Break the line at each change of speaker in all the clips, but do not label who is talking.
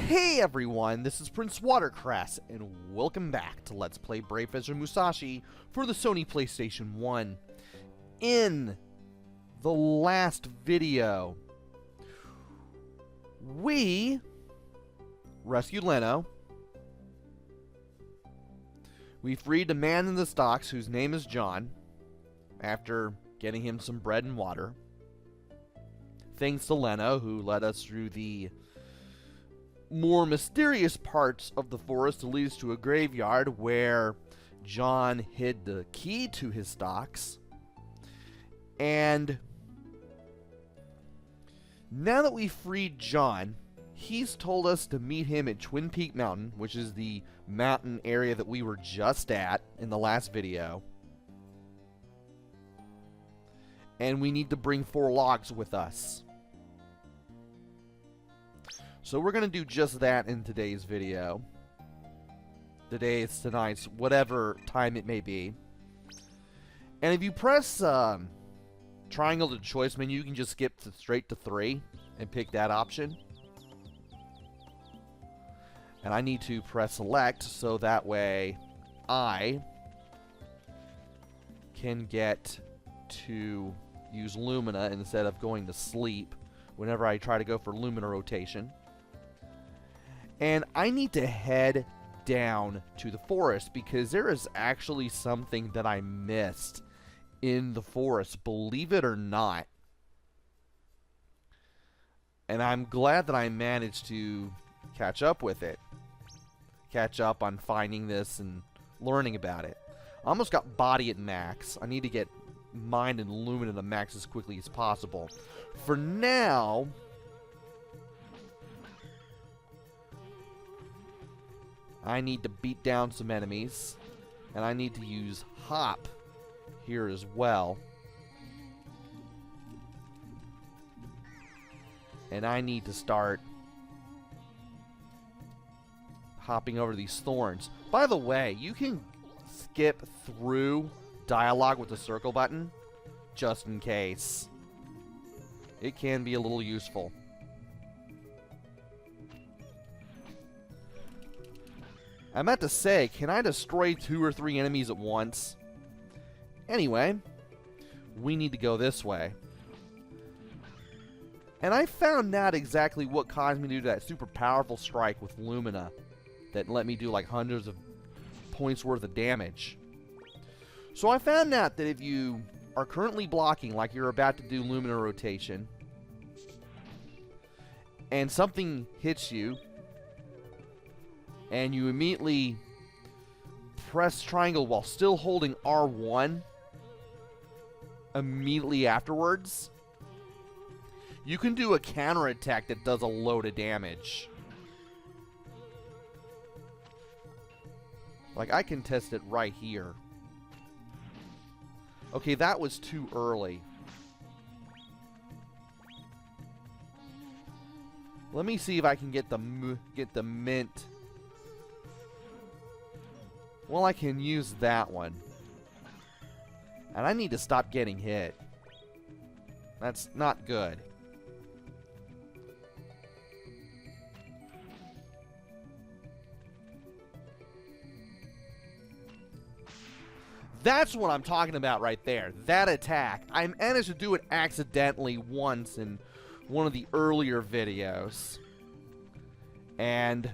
Hey everyone, this is PrinceWatercress, and welcome back to Let's Play Brave as Musashi for the Sony PlayStation 1. In the last video, we rescued Leno. We freed a man in the stocks whose name is John, after getting him some bread and water. Thanks to Leno, who led us through the more mysterious parts of the forest to lead us to a graveyard where John hid the key to his stocks. And now that we freed John, he's told us to meet him at Twinpeak Mountain, which is the mountain area that we were just at in the last video. And we need to bring 4 logs with us. So we're going to do just that in today's video. Today's, tonight's, whatever time it may be. And if you press triangle to the choice menu, you can just skip straight to 3 and pick that option. And I need to press select so that way I can get to use Lumina instead of going to sleep whenever I try to go for Lumina rotation. And I need to head down to the forest because there is actually something that I missed in the forest, believe it or not. And I'm glad that I managed to catch up with it. Catch up on finding this and learning about it. I almost got body at max. I need to get mind and lumina to max as quickly as possible. For now, I need to beat down some enemies, and I need to use hop here as well. And I need to start hopping over these thorns. By the way, you can skip through dialogue with the circle button, just in case. It can be a little useful. I meant to say, can I destroy 2 or 3 enemies at once? Anyway, we need to go this way. And I found out exactly what caused me to do that super powerful strike with Lumina that let me do like hundreds of points worth of damage. So I found out that if you are currently blocking, like you're about to do Lumina rotation, and something hits you, and you immediately press triangle while still holding R1 immediately afterwards, you can do a counterattack that does a load of damage. Like, I can test it right here. Okay, that was too early. Let me see if I can get the mint. Well, I can use that one. And I need to stop getting hit. That's not good. That's what I'm talking about right there. That attack. I managed to do it accidentally once in one of the earlier videos. And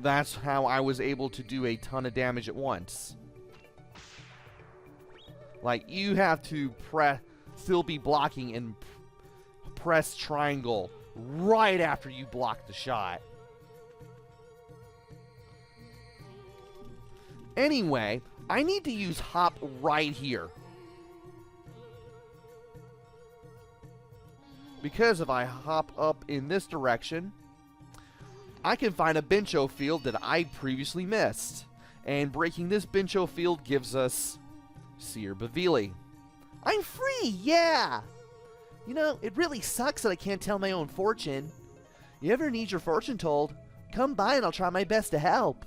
that's how I was able to do a ton of damage at once. Like, you have to still be blocking and press triangle right after you block the shot. Anyway, I need to use hop right here. Because if I hop up in this direction, I can find a Bencho field that I previously missed. And breaking this Bencho field gives us Seer Bavili. I'm free, yeah! You know, it really sucks that I can't tell my own fortune. You ever need your fortune told, come by and I'll try my best to help.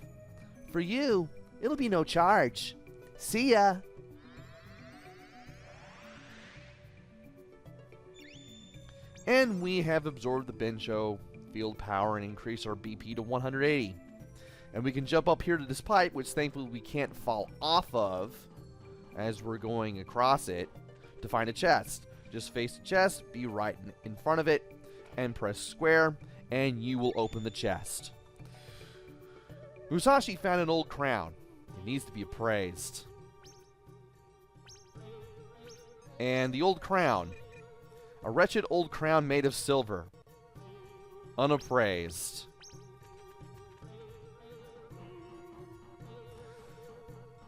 For you, it'll be no charge. See ya! And we have absorbed the Bencho field power and increased our BP to 180. And we can jump up here to this pipe, which thankfully we can't fall off of as we're going across it, to find a chest. Just face the chest, be right in front of it, and press square, and you will open the chest. Musashi found an old crown. It needs to be appraised. And the old crown. A wretched old crown made of silver. Unappraised.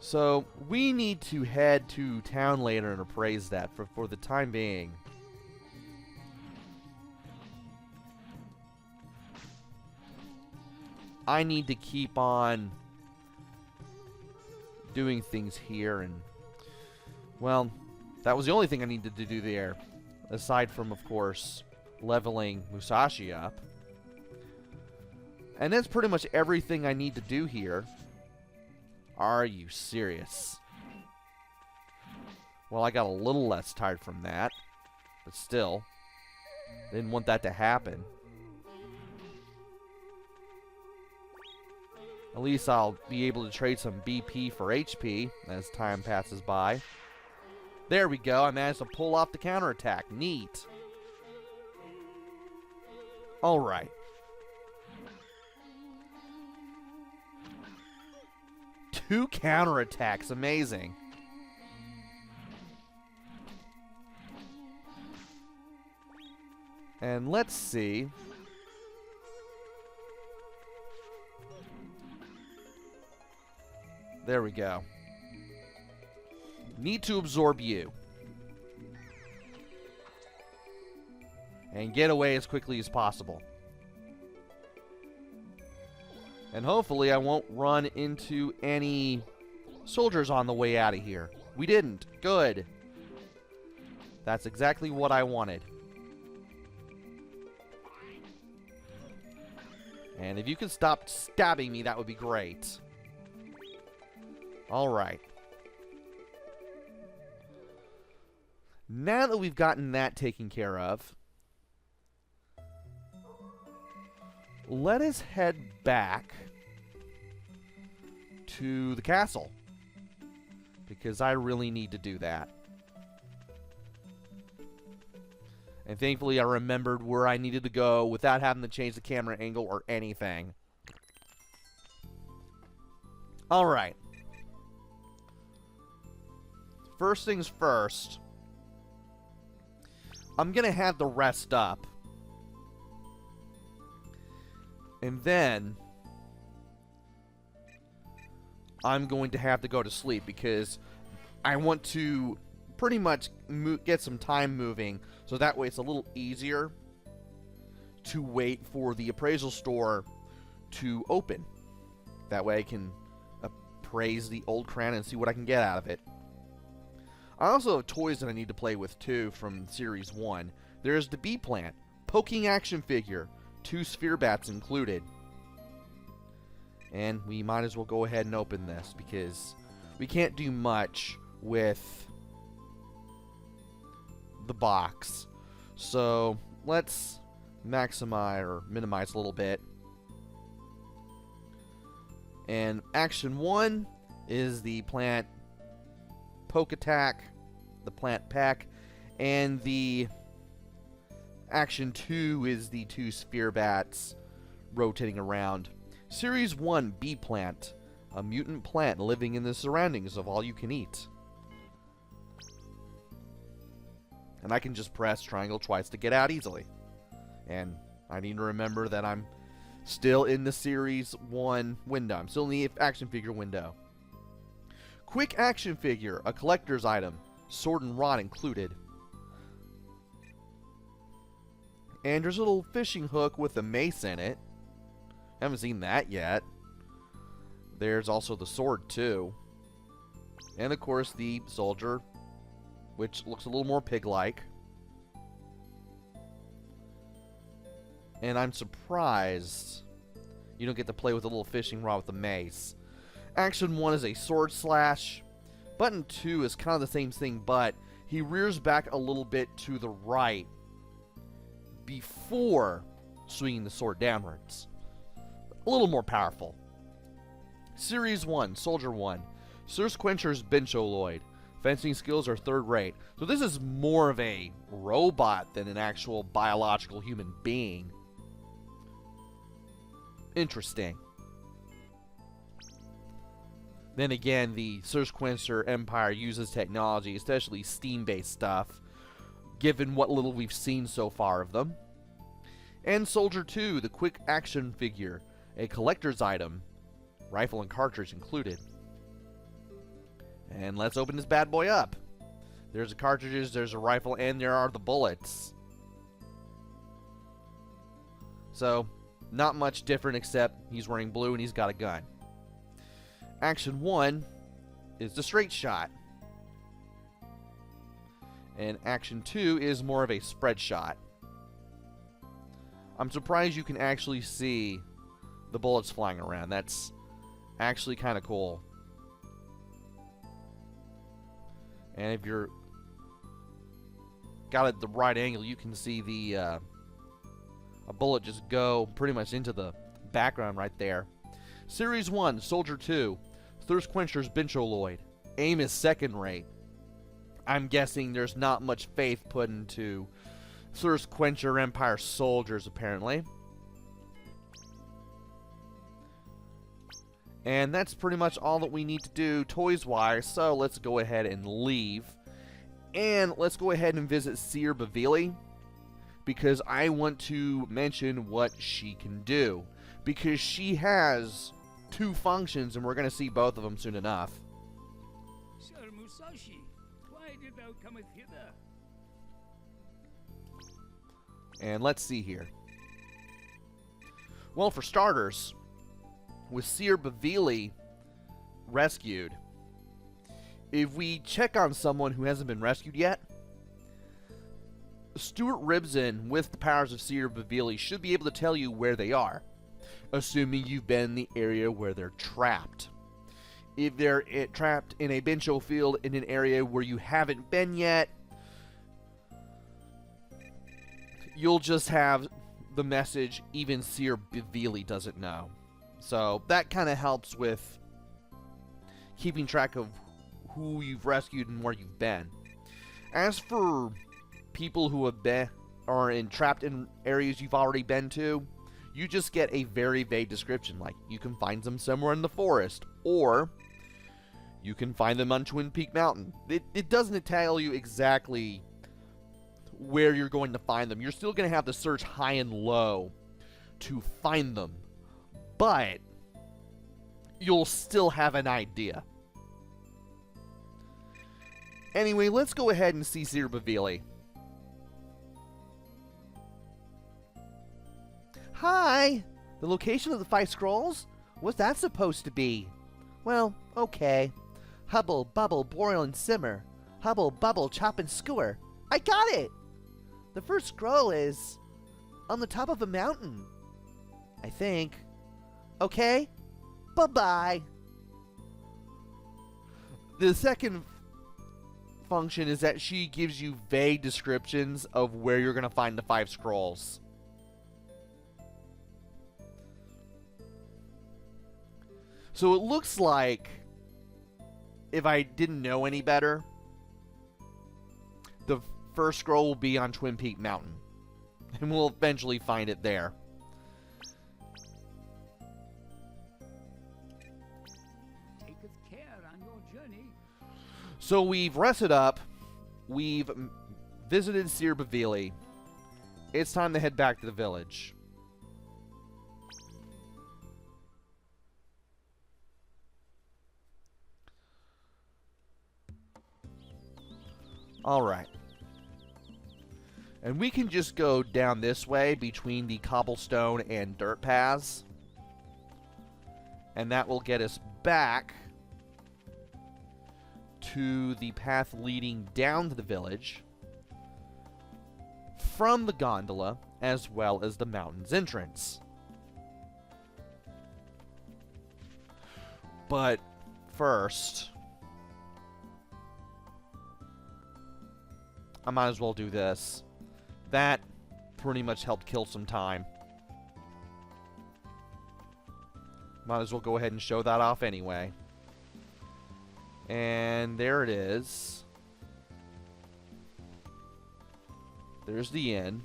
So, we need to head to town later and appraise that for the time being. I need to keep on doing things here, and, well, that was the only thing I needed to do there. Aside from, of course, leveling Musashi up. And that's pretty much everything I need to do here. Are you serious? Well, I got a little less tired from that. But still, didn't want that to happen. At least I'll be able to trade some BP for HP as time passes by. There we go. I managed to pull off the counterattack. Neat. Alright. Two counterattacks. Amazing. And let's see. There we go. Need to absorb you. And get away as quickly as possible. And hopefully I won't run into any soldiers on the way out of here. We didn't. Good. That's exactly what I wanted. And if you can stop stabbing me, that would be great. Alright. Now that we've gotten that taken care of, let us head back to the castle, because I really need to do that. And thankfully I remembered where I needed to go without having to change the camera angle or anything. Alright. First things first, I'm going to have to rest up. And then I'm going to have to go to sleep because I want to pretty much get some time moving, so that way it's a little easier to wait for the appraisal store to open. That way I can appraise the old crown and see what I can get out of it. I also have toys that I need to play with too from Series 1. There's the bee plant, poking action figure, 2 sphere bats included. And we might as well go ahead and open this because we can't do much with the box. So let's maximize or minimize a little bit. And action 1 is the plant poke attack, the plant pack, and the action 2 is the 2 sphere bats rotating around. Series 1 bee plant, a mutant plant living in the surroundings of all you can eat. And I can just press triangle twice to get out easily. And I need to remember that I'm still in the Series 1 window. I'm still in the action figure window. Quick action figure, a collector's item, sword and rod included. And there's a little fishing hook with a mace in it. Haven't seen that yet. There's also the sword too. And of course the soldier, which looks a little more pig-like. And I'm surprised you don't get to play with a little fishing rod with the mace. Action 1 is a sword slash. Button 2 is kind of the same thing, but he rears back a little bit to the right before swinging the sword downwards. A little more powerful. Series 1, Soldier 1. Thirst Quencher's Bencholoid. Fencing skills are third rate. So this is more of a robot than an actual biological human being. Interesting. Then again, the Thirst Quencher Empire uses technology, especially steam-based stuff, given what little we've seen so far of them. And Soldier 2, the quick action figure, a collector's item, rifle and cartridge included. And let's open this bad boy up. There's the cartridges, there's a rifle, and there are the bullets. So, not much different except he's wearing blue and he's got a gun. Action 1 is the straight shot. And Action 2 is more of a spread shot. I'm surprised you can actually see the bullets flying around. That's actually kind of cool. And if you're got it at the right angle, you can see the a bullet just go pretty much into the background right there. Series 1, Soldier 2, Thirst Quencher's Bencholoid. Aim is second rate. I'm guessing there's not much faith put into Thirst Quencher Empire soldiers, apparently. And that's pretty much all that we need to do toys-wise, so let's go ahead and leave. And let's go ahead and visit Seer Bavili, because I want to mention what she can do. Because she has 2 functions, and we're going to see both of them soon enough.
Sir Musashi, why did thou cometh hither?
And let's see here. Well, for starters, with Seer Bavili rescued, if we check on someone who hasn't been rescued yet, Stuart Ribson, with the powers of Seer Bavili, should be able to tell you where they are, assuming you've been in the area where they're trapped. If they're trapped in a bencho field in an area where you haven't been yet, you'll just have the message even Seer Bavili doesn't know. So that kind of helps with keeping track of who you've rescued and where you've been. As for people who have been or trapped in areas you've already been to, you just get a very vague description, like you can find them somewhere in the forest, or you can find them on Twinpeak Mountain. It doesn't tell you exactly where you're going to find them. You're still going to have to search high and low to find them, but you'll still have an idea. Anyway, let's go ahead and see Seer Bavili. Hi! The location of the 5 scrolls? What's that supposed to be? Well, okay. Hubble, bubble, boil, and simmer. Hubble, bubble, chop, and skewer. I got it! The first scroll is on the top of a mountain, I think. Okay? Bye-bye. The second function is that she gives you vague descriptions of where you're going to find the 5 scrolls. So it looks like, if I didn't know any better, the first scroll will be on Twinpeak Mountain, and we'll eventually find it there.
Taketh care on your journey.
So we've rested up, we've visited Seer Bavili. It's time to head back to the village. Alright. And we can just go down this way between the cobblestone and dirt paths. And that will get us back to the path leading down to the village from the gondola, as well as the mountain's entrance. But first, I might as well do this. That pretty much helped kill some time. Might as well go ahead and show that off anyway. And there it is. There's the inn.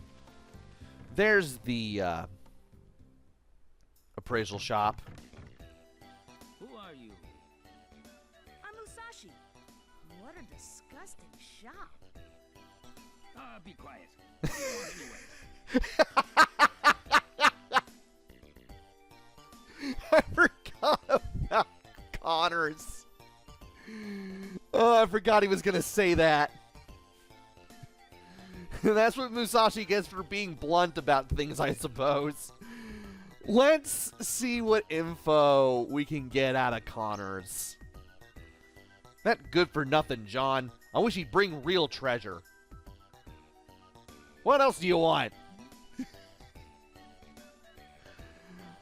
There's the appraisal shop.
Who are you?
I'm Musashi. What a disgusting shop.
Be quiet. What do you want anyway?
I forgot about Connors. Oh, I forgot he was going to say that. That's what Musashi gets for being blunt about things, I suppose. Let's see what info we can get out of Connors. That good for nothing, John. I wish he'd bring real treasure. What else do you want?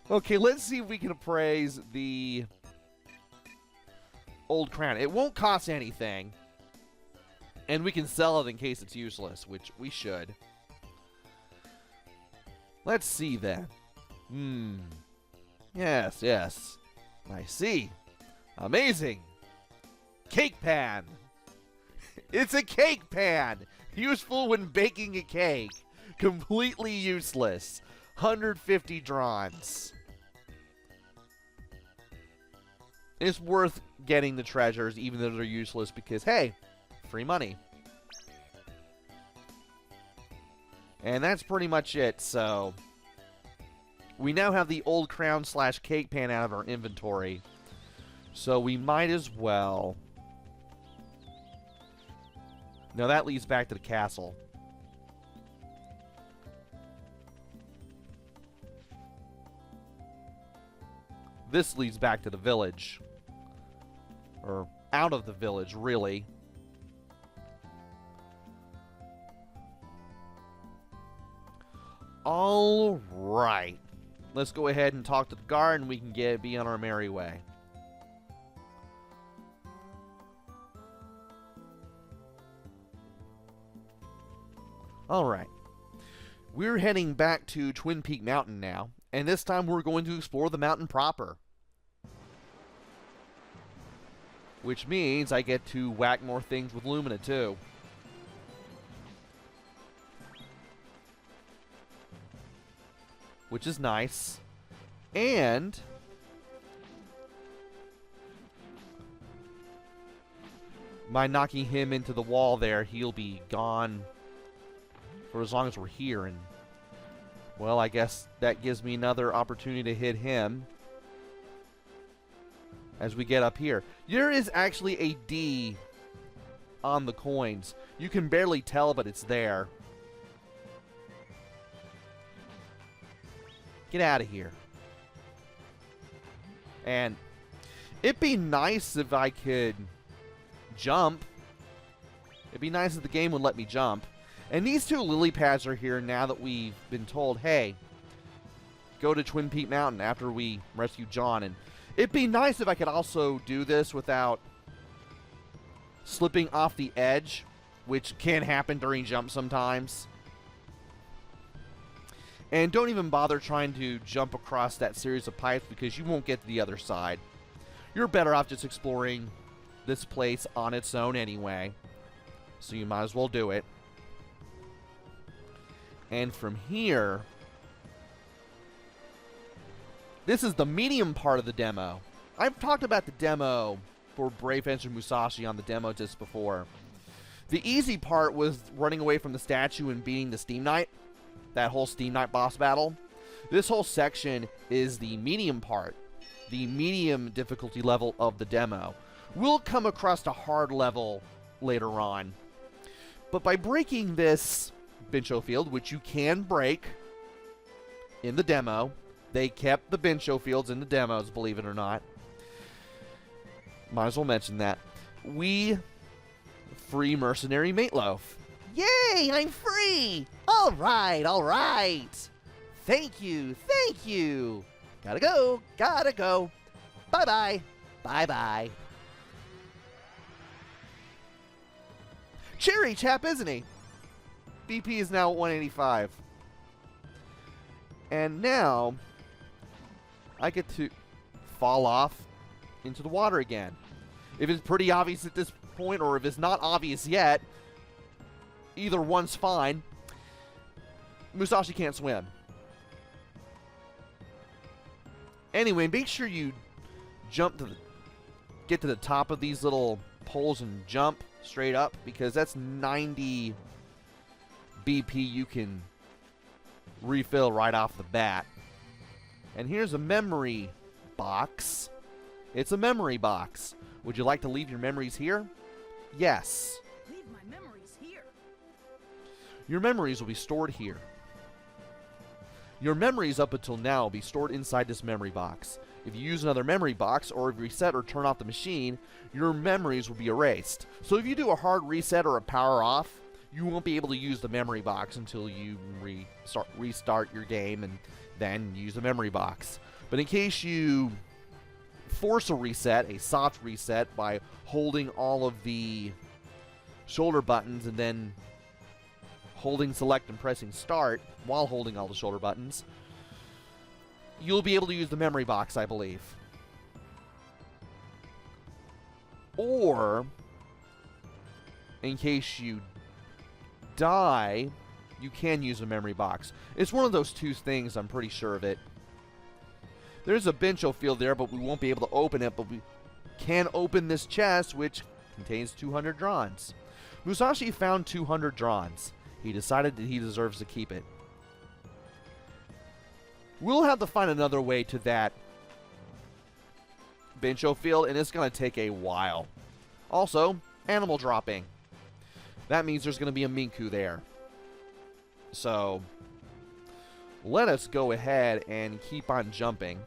Okay, let's see if we can appraise the old crown. It won't cost anything. And we can sell it in case it's useless, which we should. Let's see then. Yes, yes. I see. Amazing. Cake pan. It's a cake pan. Useful when baking a cake. Completely useless. 150 drons. It's worth getting the treasures even though they're useless because, hey, free money. And that's pretty much it, so we now have the old crown / cake pan out of our inventory. So we might as well. Now that leads back to the castle. This leads back to the village. Or out of the village, really. All right. Let's go ahead and talk to the guard and we can be on our merry way. All right. We're heading back to Twinpeak Mountain now, and this time we're going to explore the mountain proper. Which means I get to whack more things with Lumina too. Which is nice. And by knocking him into the wall there, he'll be gone for as long as we're here. And, well, I guess that gives me another opportunity to hit him as we get up here. There is actually a D on the coins. You can barely tell, but it's there. Get out of here. And it'd be nice if I could jump. It'd be nice if the game would let me jump. And these two lily pads are here now that we've been told, hey, go to Twinpeak Mountain after we rescue John. And it'd be nice if I could also do this without slipping off the edge, which can happen during jumps sometimes. And don't even bother trying to jump across that series of pipes because you won't get to the other side. You're better off just exploring this place on its own anyway. So you might as well do it. And from here, this is the medium part of the demo. I've talked about the demo for Brave Fencer Musashi on the demo disc before. The easy part was running away from the statue and beating the Steam Knight. That whole Steam Knight boss battle. This whole section is the medium part. The medium difficulty level of the demo. We'll come across a hard level later on. But by breaking this Bincho field, which you can break in the demo. They kept the Bincho fields in the demos, believe it or not. Might as well mention that. We free mercenary Meatloaf. Yay, I'm free! All right, all right. Thank you, thank you. Gotta go, gotta go. Bye-bye, bye-bye. Cherry chap, isn't he? BP is now at 185. And now, I get to fall off into the water again. If it's pretty obvious at this point, or if it's not obvious yet, either one's fine. Musashi can't swim. Anyway, make sure you get to the top of these little poles and jump straight up, because that's 90 BP you can refill right off the bat. And here's a memory box. It's a memory box. Would you like to leave your memories here? Yes.
Leave my memories here.
Your memories will be stored here. Your memories up until now will be stored inside this memory box. If you use another memory box, or if you reset or turn off the machine, your memories will be erased. So if you do a hard reset or a power off, you won't be able to use the memory box until you restart your game and then use the memory box. But in case you force a reset, a soft reset, by holding all of the shoulder buttons and then holding select and pressing start while holding all the shoulder buttons, you'll be able to use the memory box, I believe. Or, in case you die, you can use a memory box. It's one of those two things, I'm pretty sure of it. There's a Bencho field there, but we won't be able to open it, but we can open this chest, which contains 200 drons. Musashi found 200 drons. He decided that he deserves to keep it. We'll have to find another way to that Bencho field, and it's going to take a while. Also, animal dropping. That means there's going to be a Minku there. So, let us go ahead and keep on jumping.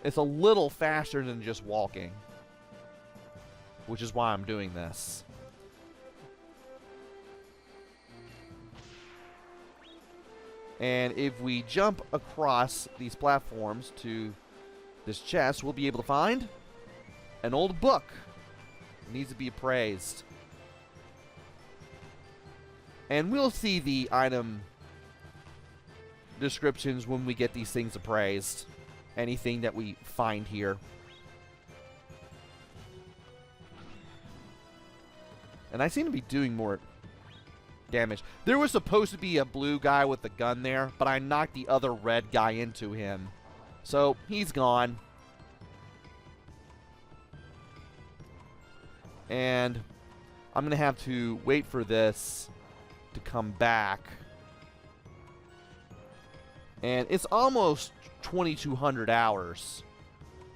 It's a little faster than just walking, which is why I'm doing this. And if we jump across these platforms to this chest, we'll be able to find an old book. It needs to be appraised. And we'll see the item descriptions when we get these things appraised. Anything that we find here. And I seem to be doing more damage. There was supposed to be a blue guy with a gun there, but I knocked the other red guy into him. So, he's gone. And I'm going to have to wait for this to come back. And it's almost 2,200 hours.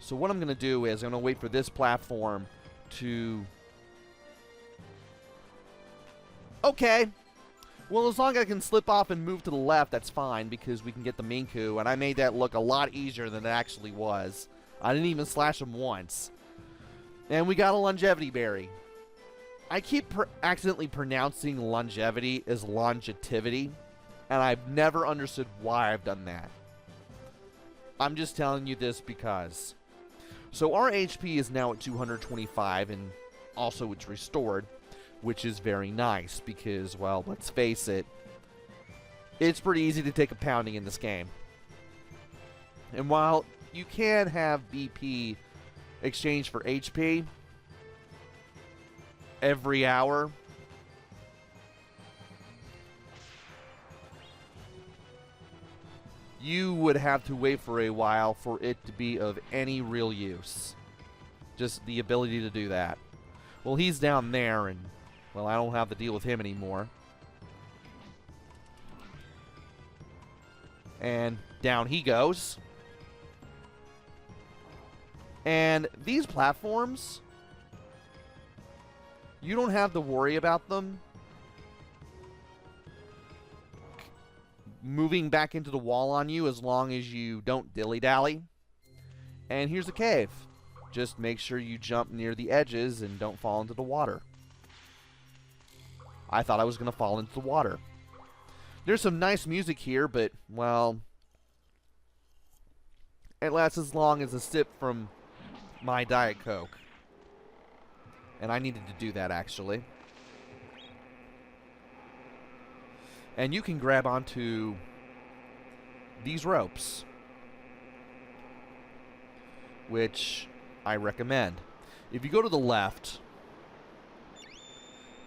So what I'm going to do is I'm going to wait for this platform to... Okay. Well, as long as I can slip off and move to the left, that's fine, because we can get the Minku, and I made that look a lot easier than it actually was. I didn't even slash him once. And we got a longevity berry. I keep accidentally pronouncing longevity as longevity, and I've never understood why I've done that. I'm just telling you this because. So our HP is now at 225, and also it's restored, which is very nice because, well, let's face it, it's pretty easy to take a pounding in this game. And while you can have BP exchange for HP every hour, you would have to wait for a while for it to be of any real use. Just the ability to do that. Well, he's down there, and, well, I don't have to deal with him anymore. And down he goes. And these platforms, you don't have to worry about them moving back into the wall on you as long as you don't dilly-dally. And here's a cave. Just make sure you jump near the edges and don't fall into the water. I thought I was going to fall into the water. There's some nice music here, but, well, it lasts as long as a sip from my Diet Coke. And I needed to do that, actually. And you can grab onto these ropes, which I recommend. If you go to the left,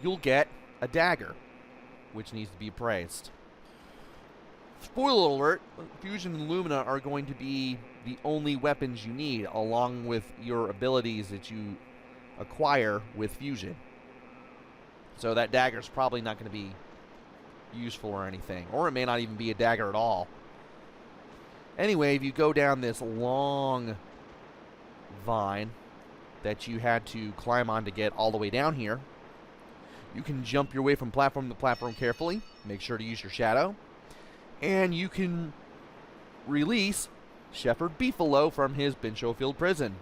you'll get a dagger, which needs to be appraised. Spoiler alert, Fusion and Lumina are going to be the only weapons you need, along with your abilities that you acquire with Fusion. So that dagger's probably not going to be useful or anything, or it may not even be a dagger at all. Anyway, if you go down this long vine that you had to climb on to get all the way down here, you can jump your way from platform to platform carefully. Make sure to use your shadow. And you can release Shepherd Beefalo from his Binchofield prison.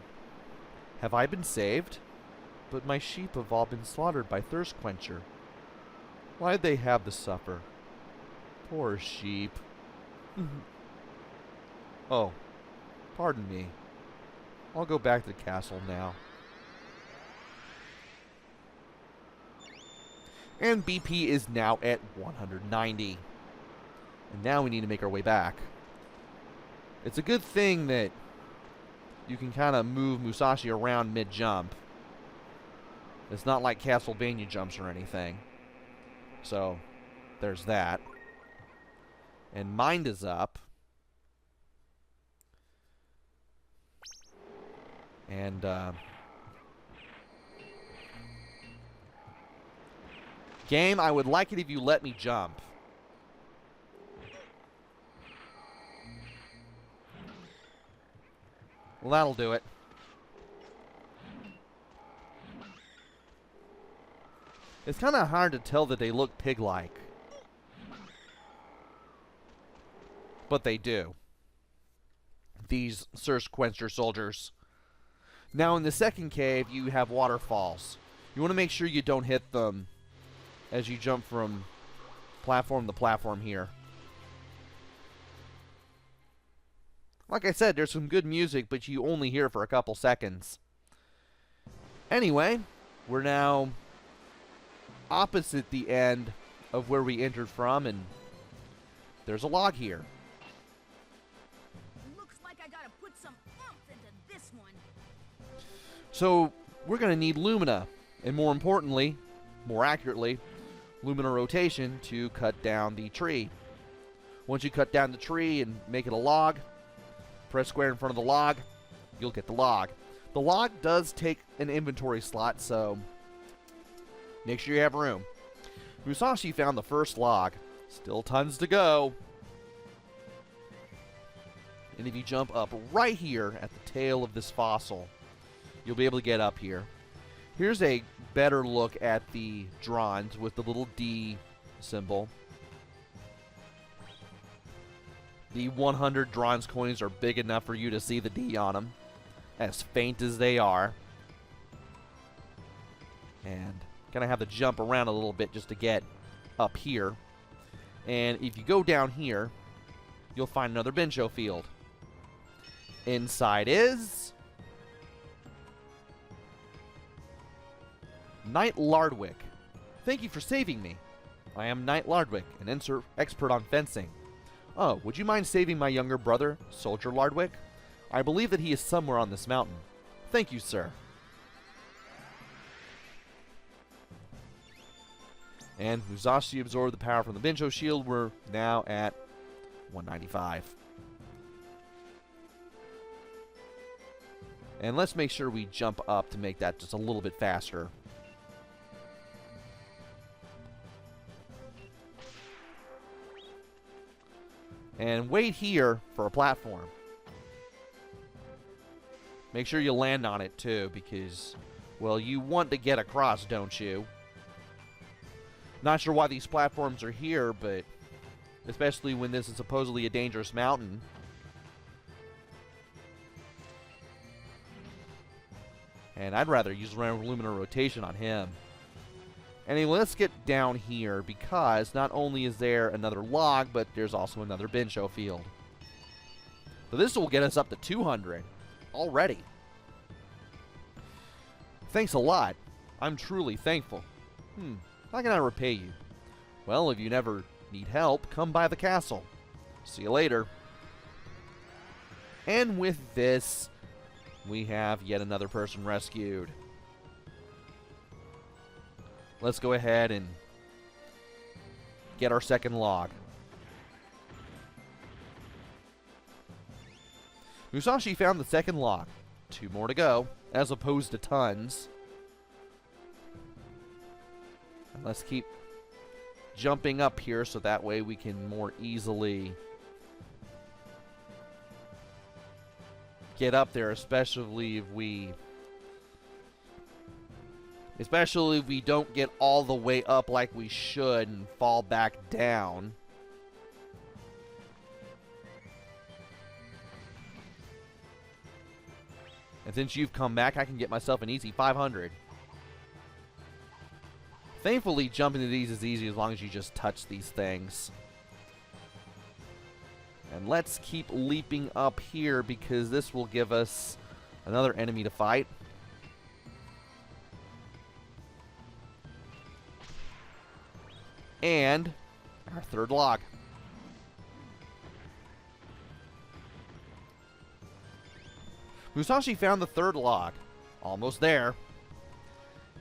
Have I been saved? But my sheep have all been slaughtered by Thirst Quencher. Why'd they have to suffer? Poor sheep. Oh, pardon me. I'll go back to the castle now. And BP is now at 190. And now we need to make our way back. It's a good thing that you can kind of move Musashi around mid-jump. It's not like Castlevania jumps or anything. So, there's that. And Mind is up. And, game, I would like it if you let me jump. Well, that'll do it. It's kind of hard to tell that they look pig-like. But they do. These Thirst Quencher soldiers. Now, in the second cave, you have waterfalls. You want to make sure you don't hit them as you jump from platform to platform here. Like I said, there's some good music, but you only hear it for a couple seconds. Anyway, we're now opposite the end of where we entered from, and there's a log here.
Looks like I gotta put some oomph into this one.
So, we're going to need Lumina, and more importantly, more accurately, Lumina rotation to cut down the tree. Once you cut down the tree and make it a log, press square in front of the log, you'll get the log. The log does take an inventory slot, so make sure you have room. Musashi found the first log. Still tons to go. And if you jump up right here at the tail of this fossil, you'll be able to get up here. Here's a better look at the drawings with the little D symbol. The 100 bronze coins are big enough for you to see the D on them, as faint as they are. And gonna have to jump around a little bit just to get up here. And if you go down here, you'll find another Bincho field. Inside is Knight Lardwick. Thank you for saving me. I am Knight Lardwick, an expert on fencing. Oh, would you mind saving my younger brother, Soldier Lardwick? I believe that he is somewhere on this mountain. Thank you, sir. And Musashi absorbed the power from the Bincho shield. We're now at 195. And let's make sure we jump up to make that just a little bit faster. And wait here for a platform. Make sure you land on it too, because, well, you want to get across, don't you? Not sure why these platforms are here, but especially when this is supposedly a dangerous mountain. And I'd rather use Lumina rotation on him. Anyway, let's get down here, because not only is there another log, but there's also another Bincho field. So this will get us up to 200 already. Thanks a lot. I'm truly thankful. How can I repay you? Well, if you never need help, come by the castle. See you later. And with this, we have yet another person rescued. Let's go ahead and get our second log. Musashi found the second log. 2 more to go, as opposed to tons. And let's keep jumping up here so that way we can more easily get up there, especially if we don't get all the way up like we should and fall back down. And since you've come back, I can get myself an easy 500. Thankfully, jumping to these is easy as long as you just touch these things. And let's keep leaping up here because this will give us another enemy to fight. And our third log. Musashi found the third log. Almost there.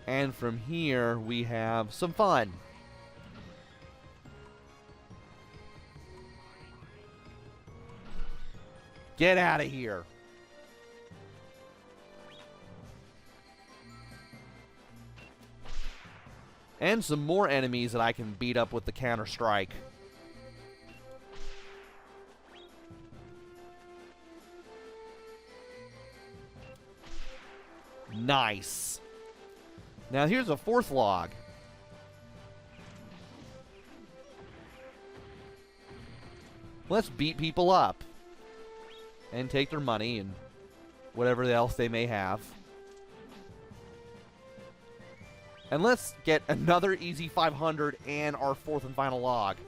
And from here, we have some fun. Get out of here. And some more enemies that I can beat up with the counter-strike. Nice. Now here's a fourth log. Let's beat people up. And take their money and whatever else they may have. And let's get another easy 500 and our fourth and final log.
Man,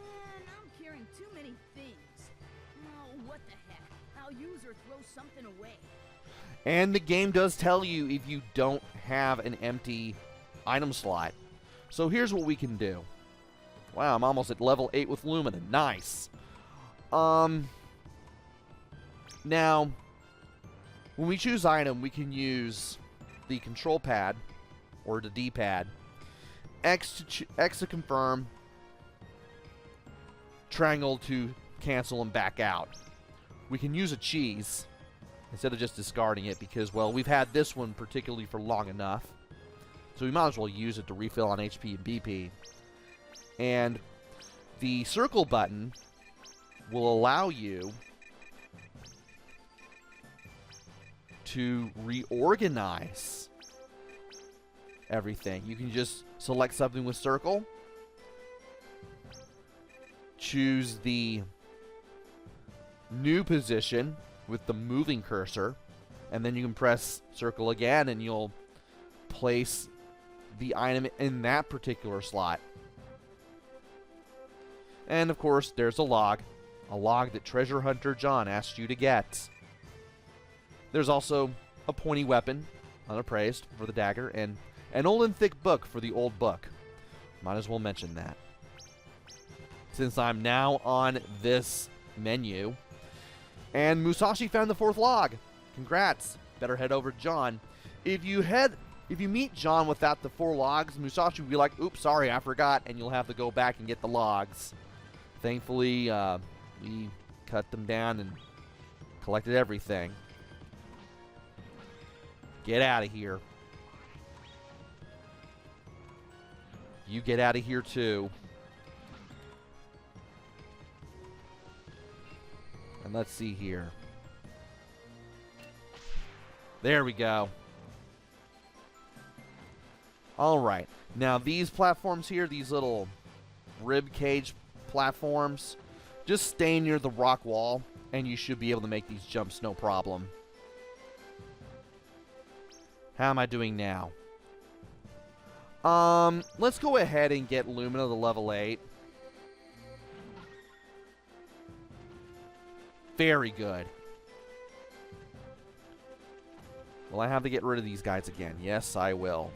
I'm carrying too many things. Oh, what the heck? I'll use or throw something away.
And the game does tell you if you don't have an empty item slot. So here's what we can do. Wow, I'm almost at level 8 with Lumina. Nice. Now, when we choose item, we can use the control pad or the D-pad. X to confirm. Triangle to cancel and back out. We can use a cheese instead of just discarding it because, well, we've had this one particularly for long enough. So we might as well use it to refill on HP and BP. And the circle button will allow you to reorganize everything. You can just select something with circle, choose the new position with the moving cursor, and then you can press circle again and you'll place the item in that particular slot. And of course there's a log that Treasure Hunter John asked you to get. There's also a pointy weapon, unappraised, for the dagger, and an old and thick book for the old book. Might as well mention that. Since I'm now on this menu, and Musashi found the fourth log. Congrats. Better head over to John. If you meet John without the 4 logs, Musashi will be like, oops, sorry, I forgot, and you'll have to go back and get the logs. Thankfully, we cut them down and collected everything. Get out of here. You get out of here too. And let's see here. There we go. Alright. Now these platforms here, these little rib cage platforms, just stay near the rock wall and you should be able to make these jumps no problem. How am I doing now? Let's go ahead and get Lumina to level 8. Very good. Will I have to get rid of these guys again? Yes, I will.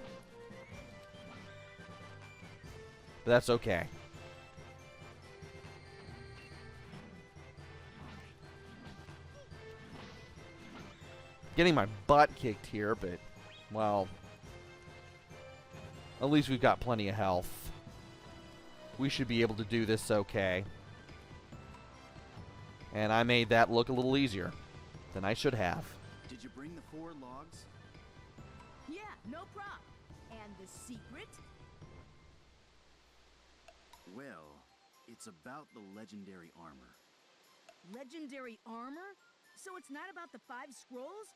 But that's okay. Getting my butt kicked here, but, well, at least we've got plenty of health. We should be able to do this okay. And I made that look a little easier than I should have.
Did you bring the 4 logs?
Yeah, no problem. And the secret?
Well, it's about the legendary armor.
Legendary armor? So it's not about the 5 scrolls?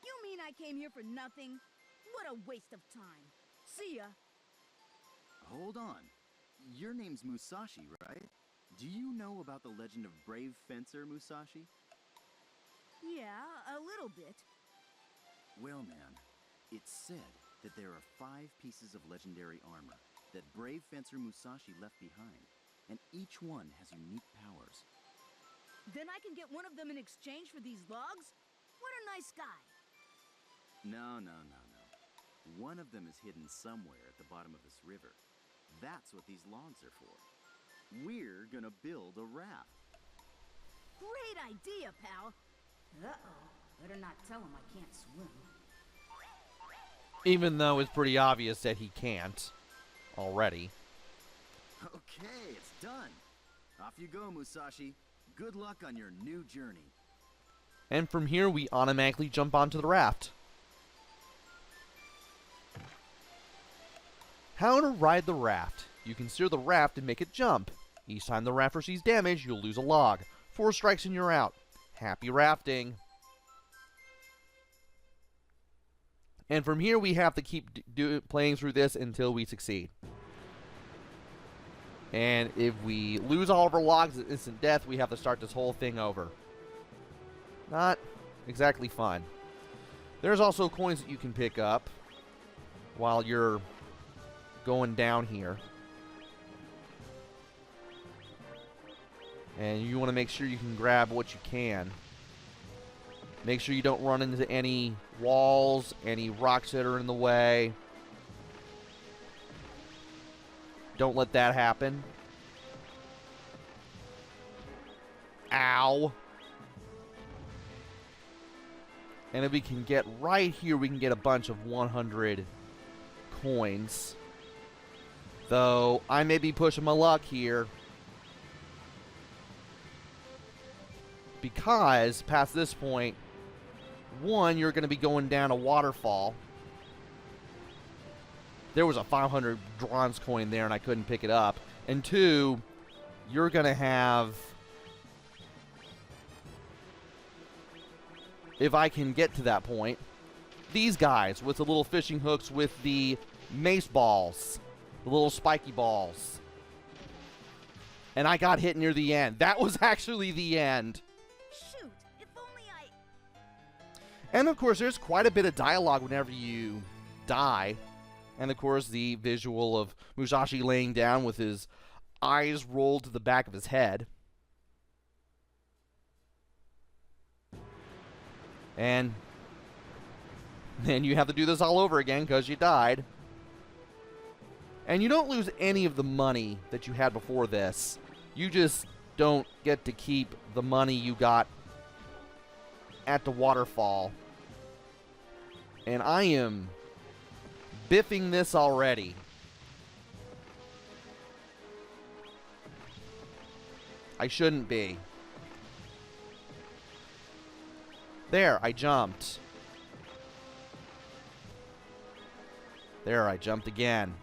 You mean I came here for nothing? What a waste of time. See ya.
Hold on. Your name's Musashi, right? Do you know about the legend of brave fencer Musashi?
Yeah, a little bit.
Well, man, it's said that there are 5 pieces of legendary armor that brave fencer Musashi left behind, and each one has unique powers.
Then I can get one of them in exchange for these logs? What a nice guy.
No. One of them is hidden somewhere at the bottom of this river. That's what these logs are for. We're gonna build a raft.
Great idea, pal. Uh-oh. Better not tell him I can't swim.
Even though it's pretty obvious that he can't already.
Okay, it's done. Off you go, Musashi. Good luck on your new journey.
And from here, we automatically jump onto the raft. How to ride the raft. You can steer the raft and make it jump. Each time the raft receives damage, you'll lose a log. 4 strikes and you're out. Happy rafting. And from here, we have to keep playing through this until we succeed. And if we lose all of our logs at instant death, we have to start this whole thing over. Not exactly fun. There's also coins that you can pick up while you're going down here. And you want to make sure you can grab what you can. Make sure you don't run into any walls, any rocks that are in the way. Don't let that happen. Ow. And if we can get right here, we can get a bunch of 100 coins. Though, I may be pushing my luck here. Because, past this point, 1, you're going to be going down a waterfall. There was a 500 bronze coin there and I couldn't pick it up. And 2, you're going to have... If I can get to that point, these guys with the little fishing hooks with the mace balls. The little spiky balls. And I got hit near the end. That was actually the end.
Shoot, if only I...
And of course, there's quite a bit of dialogue whenever you die. And of course, the visual of Musashi laying down with his eyes rolled to the back of his head. And then you have to do this all over again because you died. And you don't lose any of the money that you had before this. You just don't get to keep the money you got at the waterfall. And I am biffing this already. I shouldn't be. There, I jumped. There, I jumped again.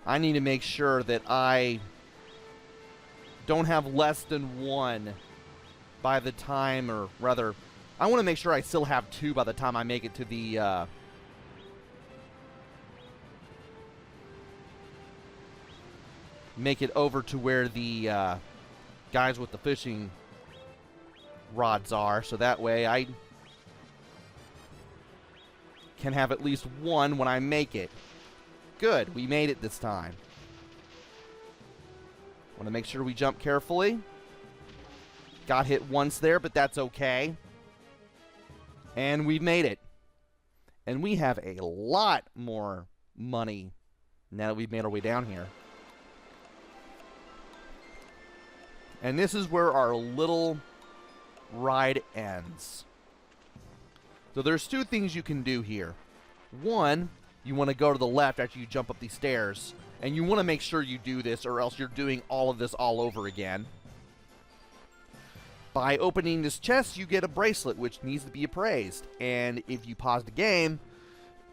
I need to make sure that I don't have less than 1 by the time, or rather, I want to make sure I still have 2 by the time I make it to the, make it over to where the, guys with the fishing rods are, so that way I can have at least 1 when I make it. Good, we made it this time. Want to make sure we jump carefully. Got hit once there, but that's okay. And we've made it. And we have a lot more money now that we've made our way down here. And this is where our little ride ends. So there's two things you can do here. One, you want to go to the left after you jump up these stairs. And you want to make sure you do this, or else you're doing all of this all over again. By opening this chest, you get a bracelet, which needs to be appraised. And if you pause the game,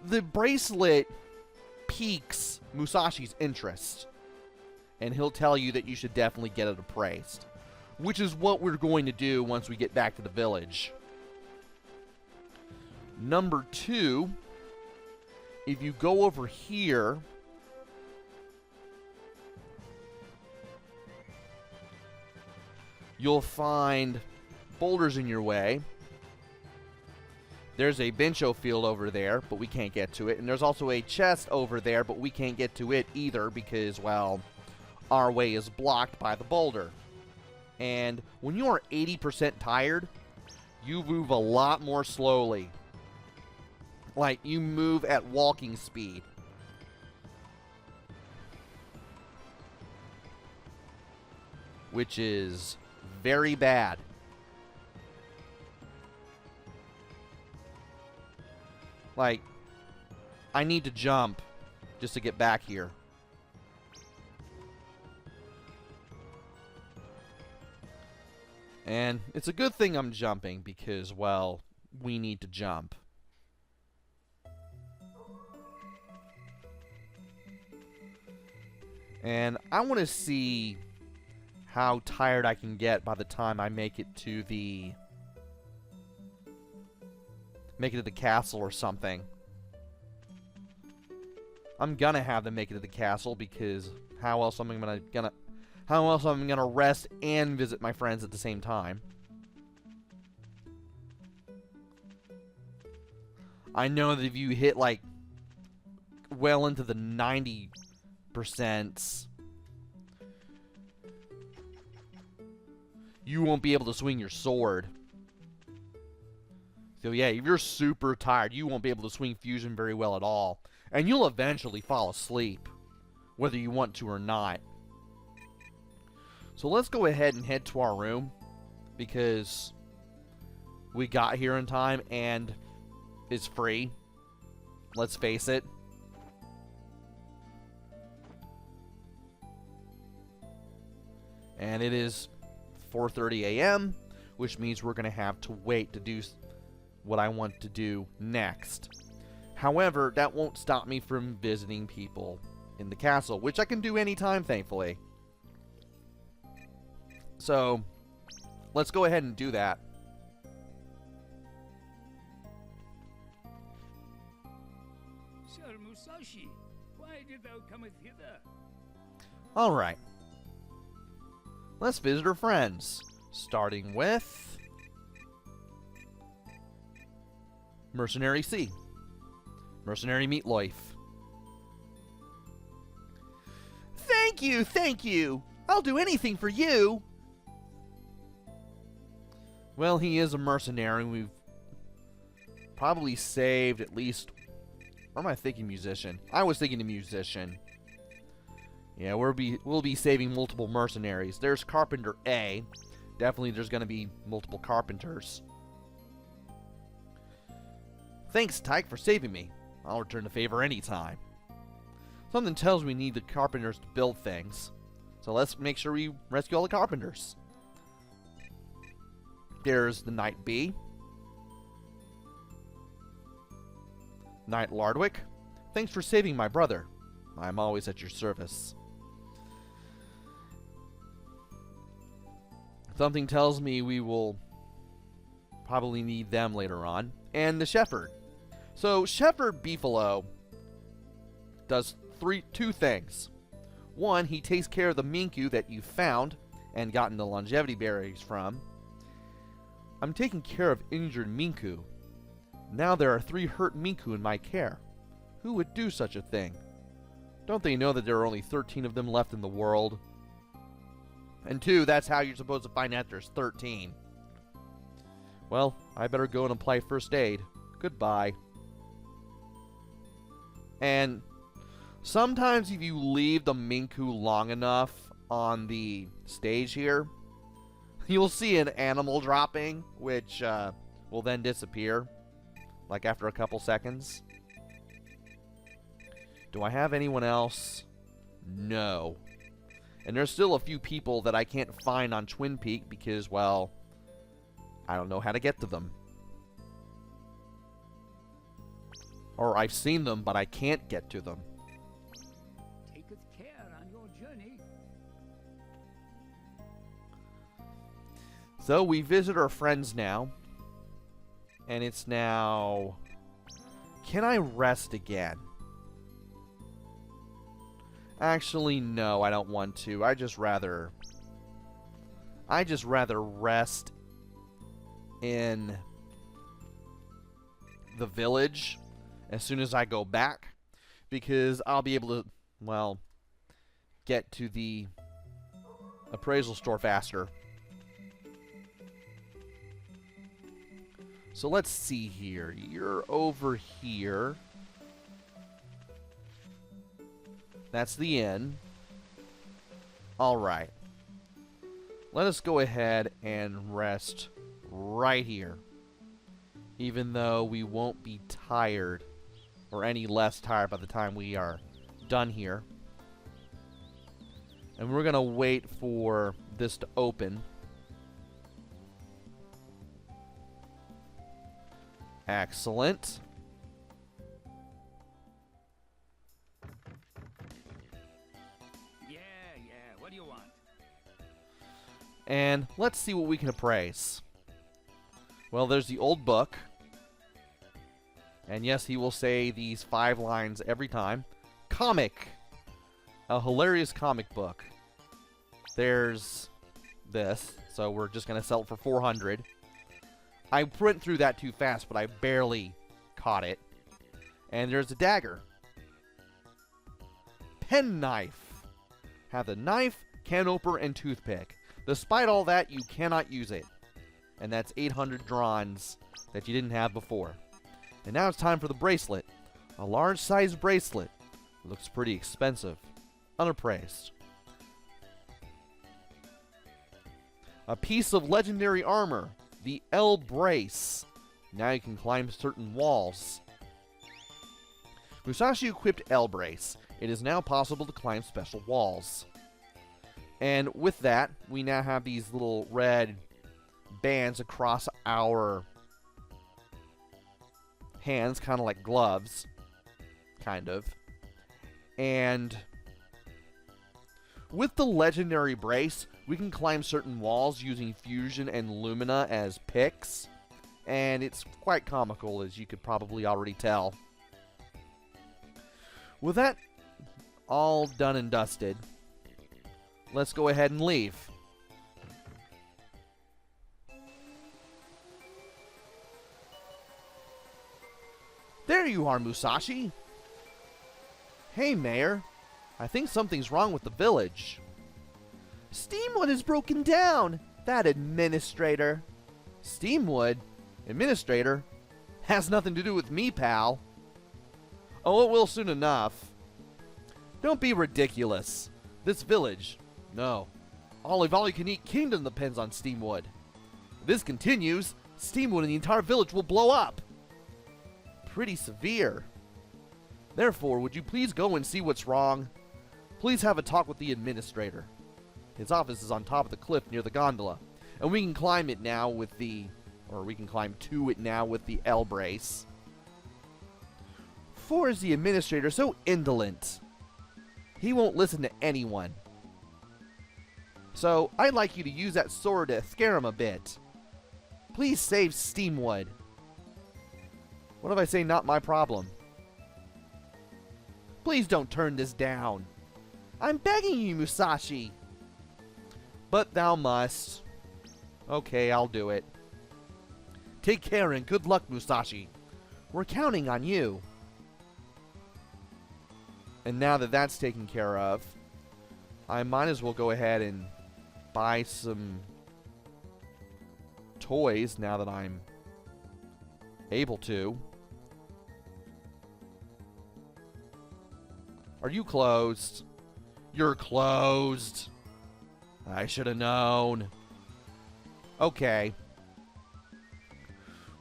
the bracelet piques Musashi's interest. And he'll tell you that you should definitely get it appraised. Which is what we're going to do once we get back to the village. Number 2, if you go over here, you'll find boulders in your way. There's a bencho field over there, but we can't get to it. And there's also a chest over there, but we can't get to it either because, well, our way is blocked by the boulder. And when you are 80% tired, you move a lot more slowly. Like, you move at walking speed. Which is very bad. Like, I need to jump just to get back here. And it's a good thing I'm jumping because, well, we need to jump. And I want to see how tired I can get by the time I make it to the castle or something. I'm gonna have to make it to the castle because how else am I gonna rest and visit my friends at the same time? I know that if you hit like well into the 90%, you won't be able to swing your sword. So yeah, if you're super tired, you won't be able to swing fusion very well at all. And you'll eventually fall asleep, whether you want to or not. So let's go ahead and head to our room, because we got here in time and it's free. Let's face it. And it is 4:30 a.m., which means we're going to have to wait to do what I want to do next. However, that won't stop me from visiting people in the castle, which I can do anytime, thankfully. So, let's go ahead and do that.
Sir Musashi, why did thou cometh hither?
Alright. Let's visit our friends. Starting with Mercenary C. Mercenary Meatloaf. Thank you, thank you. I'll do anything for you. Well, he is a mercenary. We've probably saved at least... Or am I thinking musician? I was thinking a musician. Yeah, we'll be saving multiple mercenaries. There's Carpenter A. Definitely there's going to be multiple carpenters. Thanks, Tyke, for saving me. I'll return the favor anytime. Something tells me we need the carpenters to build things. So let's make sure we rescue all the carpenters. There's the Knight B. Knight Lardwick. Thanks for saving my brother. I'm always at your service. Something tells me we will probably need them later on. And the Shepherd. So Shepherd Beefalo does two things. One, he takes care of the Minku that you found and gotten the longevity berries from. I'm taking care of injured Minku. Now there are 3 hurt Minku in my care. Who would do such a thing? Don't they know that there are only 13 of them left in the world? And 2, that's how you're supposed to find out there's 13. Well, I better go and apply first aid. Goodbye. And sometimes if you leave the Minku long enough on the stage here, You'll see an animal dropping, which will then disappear, like after a couple seconds. Do I have anyone else? No. And there's still a few people that I can't find on Twinpeak because, well, I don't know how to get to them. Or I've seen them, but I can't get to them.
Taketh care on your journey.
So we visit our friends now. And it's now... Can I rest again? Actually, no, I don't want to. I just rather rest in the village as soon as I go back, because I'll be able to, well, get to the appraisal store faster. So let's see here. You're over here. That's the inn. Alright. Let us go ahead and rest right here. Even though we won't be tired, or any less tired by the time we are done here. And we're going to wait for this to open. Excellent.
Yeah, what do you want?
And let's see what we can appraise. Well, there's the old book. And yes, he will say these 5 lines every time. Comic. A hilarious comic book. There's this. So we're just going to sell it for 400. I went through that too fast, but I barely caught it. And there's a dagger. Pen knife. Have the knife, can opener, and toothpick. Despite all that, you cannot use it. And that's 800 drons that you didn't have before. And now it's time for the bracelet. A large-sized bracelet. Looks pretty expensive. Unappraised. A piece of legendary armor. The L brace. Now you can climb certain walls. Musashi equipped L brace. It is now possible to climb special walls. And with that, we now have these little red bands across our hands, kind of like gloves. Kind of. And with the legendary brace, we can climb certain walls using fusion and lumina as picks. And it's quite comical, as you could probably already tell. With that all done and dusted, let's go ahead and leave. There you are, Musashi. Hey, Mayor. I think something's wrong with the village. Steamwood is broken down. That administrator. Steamwood? Administrator? Has nothing to do with me, pal. Oh, it will soon enough. Don't be ridiculous. This village, no. All-you-can-eat kingdom depends on Steamwood. If this continues, Steamwood and the entire village will blow up. Pretty severe. Therefore, would you please go and see what's wrong? Please have a talk with the administrator. His office is on top of the cliff near the gondola, and we can climb it now with the, or we can climb to it now with the L brace. For is the administrator so indolent? He won't listen to anyone. So, I'd like you to use that sword to scare him a bit. Please save Steamwood. What if I say not my problem? Please don't turn this down. I'm begging you, Musashi. But thou must. Okay, I'll do it. Take care and good luck, Musashi. We're counting on you. And now that that's taken care of, I might as well go ahead and buy some toys now that I'm able to. Are you closed? You're closed. I should have known. Okay.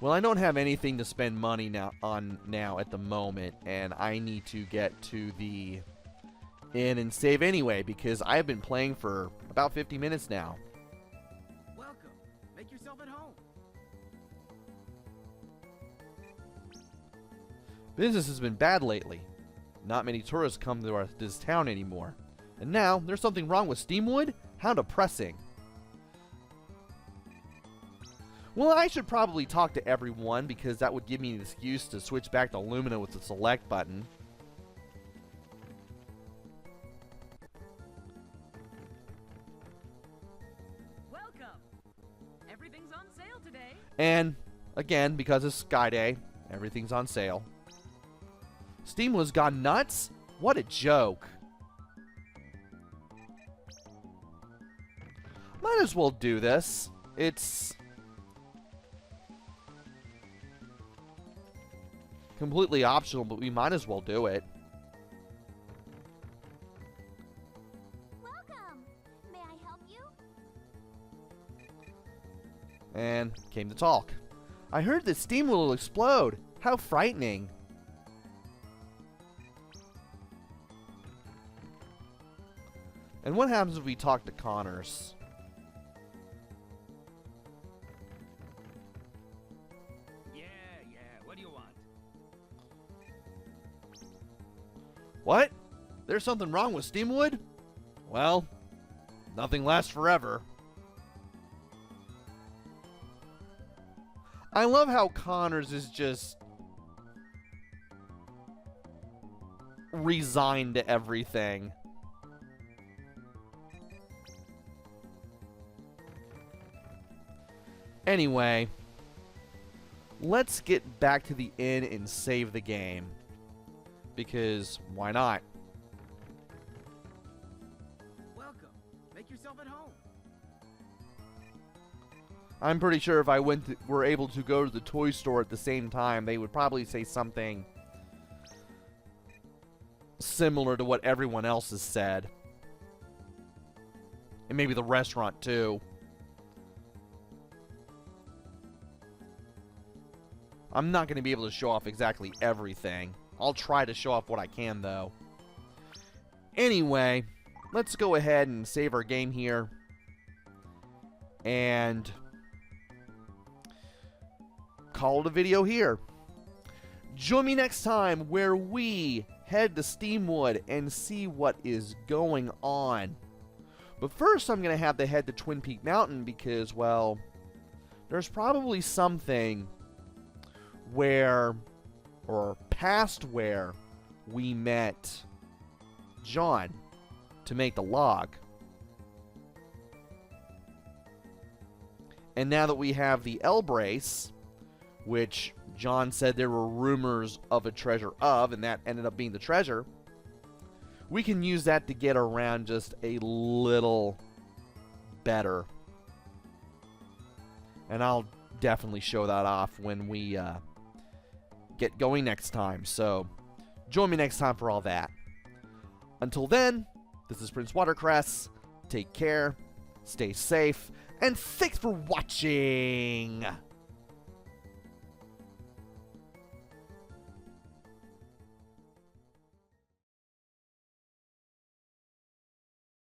Well, I don't have anything to spend money now at the moment, and I need to get to the inn and save anyway, because I've been playing for about 50 minutes now.
Welcome. Make yourself at home.
Business has been bad lately. Not many tourists come to this town anymore. And now, there's something wrong with Steamwood? How depressing. Well, I should probably talk to everyone, because that would give me an excuse to switch back to Lumina with the select button.
Welcome. Everything's on sale today.
And, again, because it's Sky Day, everything's on sale. Steamwood's gone nuts? What a joke. Might as well do this. It's completely optional, but we might as well do it.
Welcome. May I help you?
And came to talk. I heard that Steamwood will explode. How frightening. And what happens if we talk to Connors?
Yeah, what do you want?
What? There's something wrong with Steamwood? Well, nothing lasts forever. I love how Connors is just resigned to everything. Anyway, let's get back to the inn and save the game. Because why not?
Welcome. Make yourself at home.
I'm pretty sure if I were able to go to the toy store at the same time, they would probably say something similar to what everyone else has said. And maybe the restaurant too. I'm not going to be able to show off exactly everything. I'll try to show off what I can, though. Anyway, let's go ahead and save our game here. And call it a video here. Join me next time where we head to Steamwood and see what is going on. But first, I'm going to have to head to Twinpeak Mountain because, well, there's probably something where, or past where, we met John to make the log. And now that we have the L brace, which John said there were rumors of a treasure of, and that ended up being the treasure, we can use that to get around just a little better. And I'll definitely show that off when we get going next time. So join me next time for all that. Until then, this is PrinceWatercress. Take care, stay safe, and thanks for watching!